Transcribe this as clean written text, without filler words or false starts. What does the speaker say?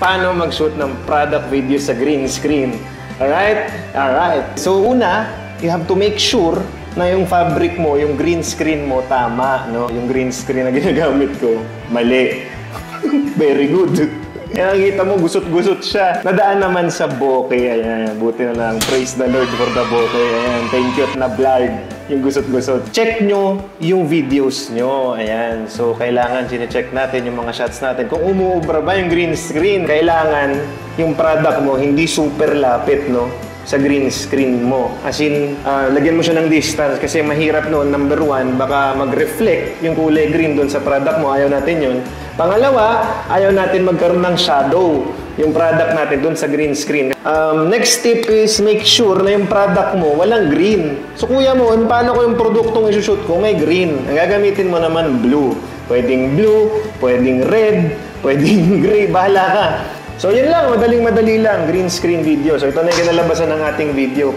paano mag-shoot ng product video sa green screen. Alright? Alright. So una, you have to make sure na yung fabric mo, yung green screen mo, tama, no? Yung green screen na ginagamit ko, mali. Very good. Kaya nakikita mo, gusot-gusot siya. Nadaan naman sa bokeh. Ayan, buti na lang. Praise the Lord for the bokeh. Ayan, thank you at na-blurred yung gusot-gusot. Check nyo yung videos nyo. Ayan, so kailangan sine-check natin yung mga shots natin. Kung umuubra ba yung green screen, kailangan yung product mo hindi super lapit, no? Sa green screen mo. As in, lagyan mo siya ng distance kasi mahirap noon. Number one, baka mag-reflect yung kulay green doon sa product mo. Ayaw natin yun. Pangalawa, ayaw natin magkaroon ng shadow yung product natin doon sa green screen. Next tip is make sure na yung product mo walang green. So kuya mo, paano ko yung produktong isushoot ko may green? Ang gagamitin mo naman blue. Pwedeng blue, pwedeng red, pwedeng gray. Bahala ka. So yun lang, madaling-madali lang, green screen video. So ito na yung kinalabasan ng ating video.